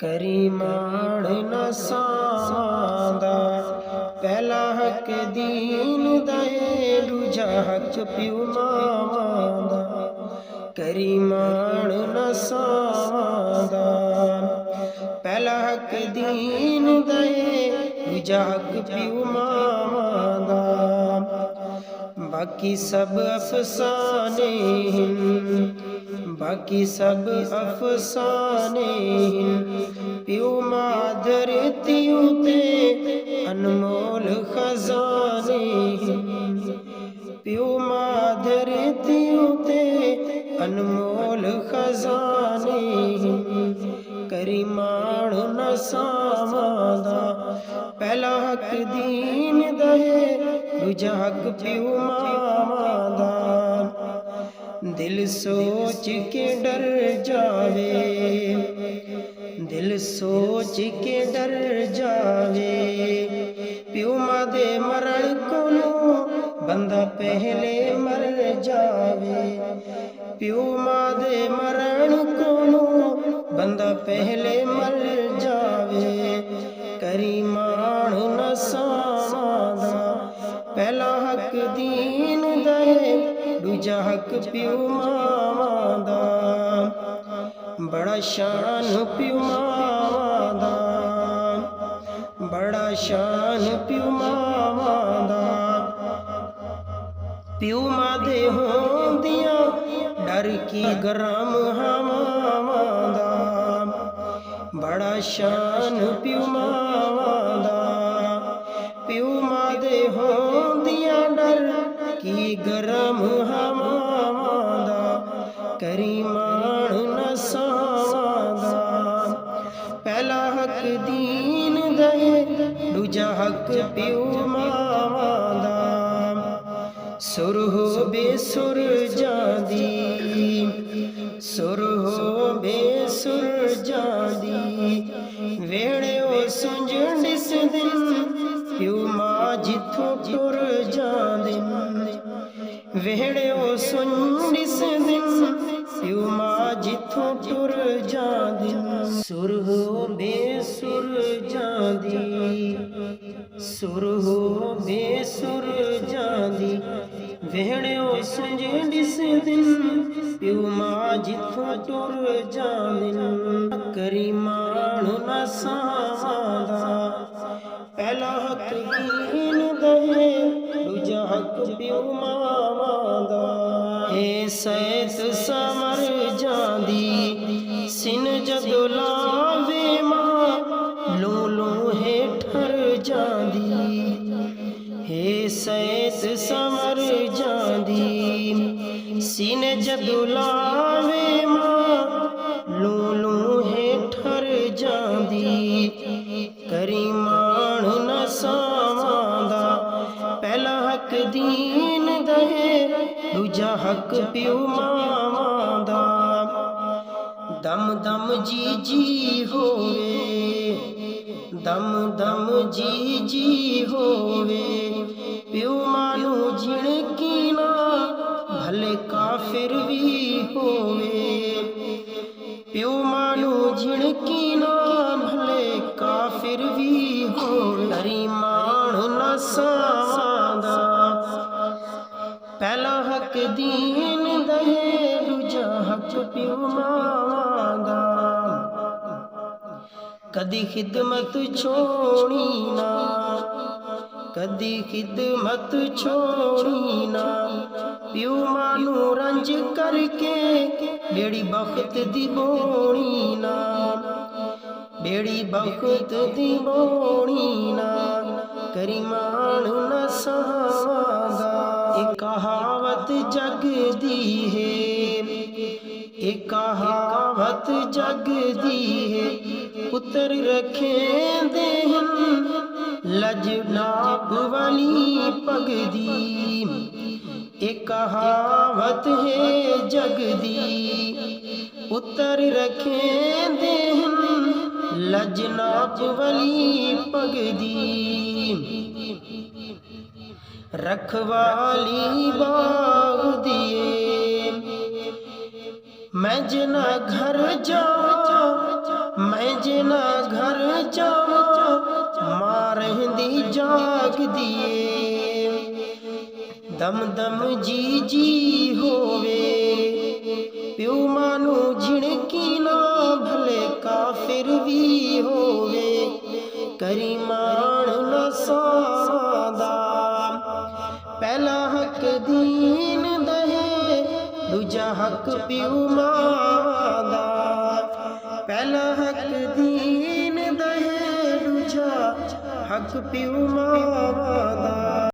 करीमाण न सादा पहला हक दीन दे दूजा हक प्यू मावां दा। करीमाण न सादा पहला हक दीन दे दूजा हक प्यू मावां दा। बाकी सब अफसाने बाकी सब अफसाने प्यू मां धरती ते अनमोल खजाने। प्यू मां धरती ते अनमोल खजाने। करीमाण न सावां पहला हक दीन दे दूजा हक प्यू मावां दा। दिल सोच के डर जावे दिल सोच के डर जावे प्यू मां दे मरण कोलों बंदा पहले मर जावे। प्यू मां दे मरण कोलों बंदा पहले मर जावे। करीमाण न सावां पहला हक दीन दे दूजा हक प्यू मावां दा। बड़ा शान प्यू मावां दा बड़ा शान प्यू मावां दा। प्यू मां दे होंदियां डर की गरम हवावां दा। बड़ा शान प्यू मावां दा प्यू मां दे होंदियां डर की गरम हवावां दा। करीमाण न सावां पहला हक दीन दे दूजा हक प्यू मावां दा। सुर हो बेसुर जादी सुर हो बेसुर जादी वेड़े ओ सुंझ दिस दिन प्यू मां जिथों टुर जांदिन। वेड़े ओ सुंझ दिस दिन प्यू मां जिथों टुर जांदिन। सुर हो बेसुर जादी सुर हो बेसुर जादी वेड़े ओ सुंझ दिस दिन प्यू मां जिथों टुर जांदिन। करीमाण न सावां पहला हक दीन दे दूजा हक प्यू मावां दा। हे सैत समर जांदी सिन जदों लावे मां लू लू हेठर जांदी। हे सैत समर जांदी सिन जदों लावे मां लू लू हेठर जांदी। करीमाण न सावां पहला हक दीन दे दूजा हक प्यू मावां दा। दम दम जी जी होवे दम दम जी जी होवे प्यू मां नू झिड़की ना भले काफिर भी होवे। प्यू मां नू झिड़की ना भले काफिर भी होवे। करीमाण न सावां पहला हक दीन दे दूजा हक प्यू मावां दा। कदी खिदमत छोड़ी ना कदी खिदमत छोड़ी ना प्यू मां नू रंज करके बेड़ी बख्त दी बोणी ना। बेड़ी बख्त दी बोणी ना करीमाण न सावां एक कहावत जग दी है एक कहावत जग दी है पुत्र रखे देहन लज नाप वाली पग दी। एक कहावत है जग दी पुत्र रखे देहन लज नाप वाली पग दी। रखवाली बाग दिए मैं जना घर जा मैं जिना घर जावा मां रहंदी जाग दिए दम दम जी जी होवे प्यो मानू झिड़की ना भले काफिर भी होवे करी मान न सादा पहला हक दीन दहे दूजा हक प्यो मां दा पहला हक दीन दहे दूजा हक प्यो मां दा।